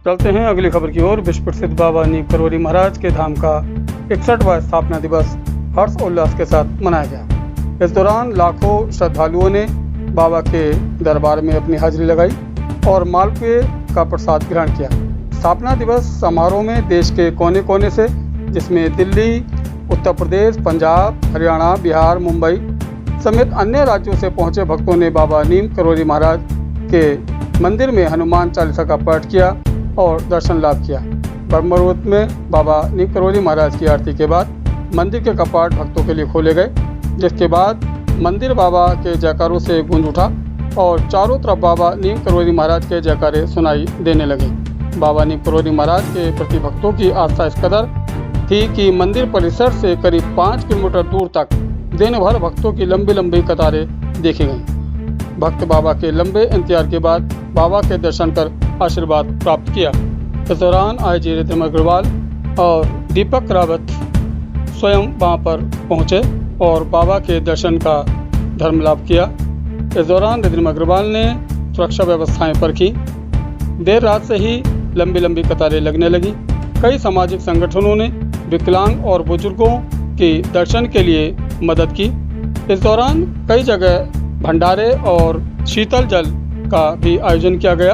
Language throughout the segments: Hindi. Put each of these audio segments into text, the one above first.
चलते हैं अगली खबर की ओर। विश्व प्रसिद्ध बाबा नीम करोली महाराज के धाम का 61वां स्थापना दिवस हर्ष उल्लास के साथ मनाया गया। इस दौरान लाखों श्रद्धालुओं ने बाबा के दरबार में अपनी हाजिरी लगाई और मालपुए का प्रसाद ग्रहण किया। स्थापना दिवस समारोह में देश के कोने कोने से, जिसमें दिल्ली, उत्तर प्रदेश, पंजाब, हरियाणा, बिहार, मुंबई समेत अन्य राज्यों से पहुंचे भक्तों ने बाबा नीम करोली महाराज के मंदिर में हनुमान चालीसा का पाठ किया और दर्शन लाभ किया। ब्रह्ममुहूर्त में बाबा नीम करोली महाराज की आरती के बाद मंदिर के कपाट भक्तों के लिए खोले गए, जिसके बाद मंदिर बाबा के जयकारों से गूंज उठा और चारों तरफ बाबा नीम करोली महाराज के जयकारे सुनाई देने लगे। बाबा नीम करोली महाराज के प्रति भक्तों की आस्था इस कदर थी कि मंदिर परिसर से करीब 5 किलोमीटर दूर तक दिन भर भक्तों की लंबी लंबी कतारें देखी गईं। भक्त बाबा के लंबे इंतजार के बाद बाबा के दर्शन कर आशीर्वाद प्राप्त किया। इस दौरान आईजी रिद्धिमा अग्रवाल और दीपक रावत स्वयं वहां पर पहुंचे और बाबा के दर्शन का धर्म लाभ किया। इस दौरान रिद्धिमा अग्रवाल ने सुरक्षा व्यवस्थाएं परखी। देर रात से ही लंबी लंबी कतारें लगने लगी। कई सामाजिक संगठनों ने विकलांग और बुजुर्गों के दर्शन के लिए मदद की। इस दौरान कई जगह भंडारे और शीतल जल का भी आयोजन किया गया।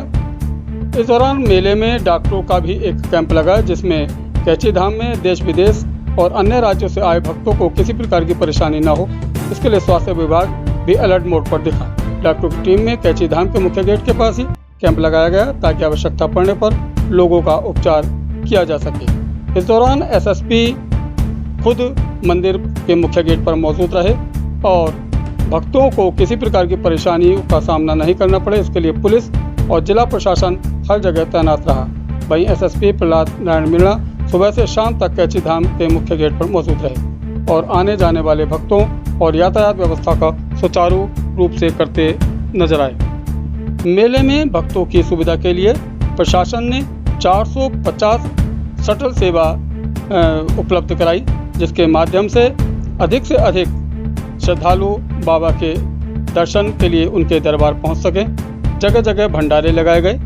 इस दौरान मेले में डॉक्टरों का भी एक कैंप लगा, जिसमें कैची धाम में देश विदेश और अन्य राज्यों से आए भक्तों को किसी प्रकार की परेशानी न हो, इसके लिए स्वास्थ्य विभाग भी अलर्ट मोड पर दिखा। डॉक्टरों की टीम में कैची धाम के मुख्य गेट के पास ही कैंप लगाया गया ताकि आवश्यकता पड़ने पर लोगों का उपचार किया जा सके। इस दौरान एसएसपी खुद मंदिर के मुख्य गेट पर मौजूद रहे और भक्तों को किसी प्रकार की परेशानी का सामना नहीं करना पड़े, इसके लिए पुलिस और जिला प्रशासन हर जगह तैनात रहा। वहीं एसएसपी प्रहलाद नारायण मीणा सुबह से शाम तक कैची धाम के मुख्य गेट पर मौजूद रहे और आने जाने वाले भक्तों और यातायात व्यवस्था का सुचारू रूप से करते नजर आए। मेले में भक्तों की सुविधा के लिए प्रशासन ने 450 शटल सेवा उपलब्ध कराई, जिसके माध्यम से अधिक श्रद्धालु बाबा के दर्शन के लिए उनके दरबार पहुंच सके। जगह जगह भंडारे लगाए गए।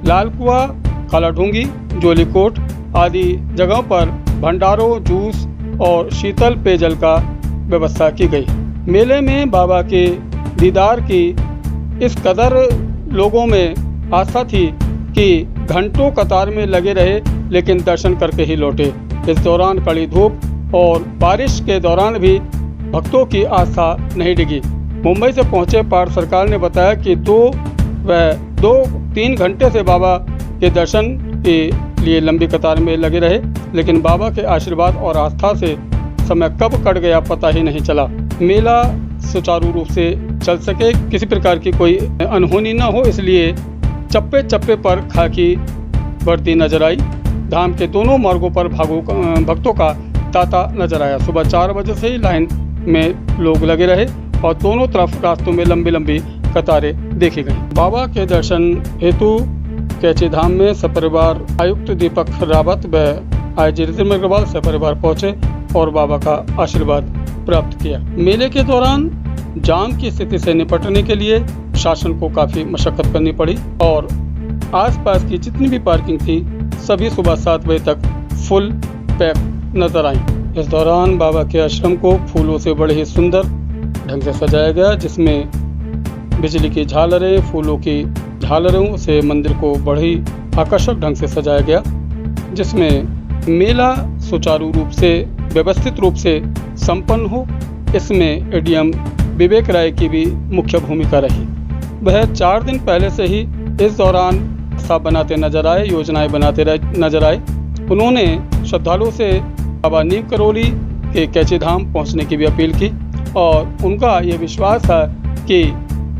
लाल कुआं, काला ढूंगी, जोलीकोट आदि जगहों पर भंडारों, जूस और शीतल पेयजल का व्यवस्था की गई। मेले में बाबा के दीदार की इस कदर लोगों में आस्था थी कि घंटों कतार में लगे रहे, लेकिन दर्शन करके ही लौटे। इस दौरान कड़ी धूप और बारिश के दौरान भी भक्तों की आस्था नहीं डिगी। मुंबई से पहुंचे पार्थ सरकार ने बताया कि 2-3 घंटे से बाबा के दर्शन के लिए लंबी कतार में लगे रहे, लेकिन बाबा के आशीर्वाद और आस्था से समय कब कट गया पता ही नहीं चला। मेला सुचारू रूप से चल सके, किसी प्रकार की कोई अनहोनी न हो, इसलिए चप्पे चप्पे पर खाकी वर्दी नजर आई। धाम के दोनों मार्गों पर भक्तों का तांता नजर आया। सुबह 4 बजे से ही लाइन में लोग लगे रहे और दोनों तरफ रास्तों में लंबी लंबी कतारें देखी गई। बाबा के दर्शन हेतु कैची धाम में सपरिवार आयुक्त दीपक रावत व आईजी रिद्धिमा अग्रवाल सपरिवार पहुंचे और बाबा का आशीर्वाद प्राप्त किया। मेले के दौरान जाम की स्थिति से निपटने के लिए शासन को काफी मशक्कत करनी पड़ी और आसपास की जितनी भी पार्किंग थी सभी सुबह 7 बजे तक फुल पैक नजर आई। इस दौरान बाबा के आश्रम को फूलों से बड़े ही सुंदर ढंग से सजाया गया, जिसमें बिजली की झालरें, फूलों की झालरों से मंदिर को बड़े ही आकर्षक ढंग से सजाया गया, जिसमें मेला सुचारू रूप से व्यवस्थित रूप से संपन्न हो। इसमें एडीएम विवेक राय की भी मुख्य भूमिका रही। वह 4 दिन पहले से ही इस दौरान सब बनाते नजर आए, योजनाएं बनाते नजर आए। उन्होंने श्रद्धालुओं से बाबा नीम करोली के कैची धाम पहुंचने की भी अपील की और उनका ये विश्वास है कि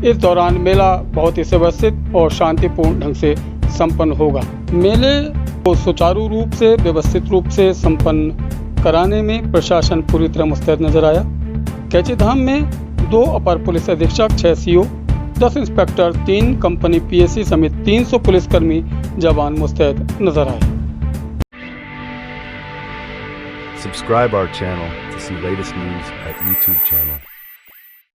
इस दौरान मेला बहुत ही व्यवस्थित और शांतिपूर्ण ढंग से संपन्न होगा। मेले को सुचारू रूप से व्यवस्थित रूप से संपन्न कराने में प्रशासन पूरी तरह मुस्तैद नजर आया। कैची धाम में 2 अपर पुलिस अधीक्षक, 6 सीओ, 10 इंस्पेक्टर, 3 कंपनी पीएससी समेत 300 पुलिसकर्मी जवान मुस्तैद नजर आए। Subscribe our channel to see latest news at YouTube channel.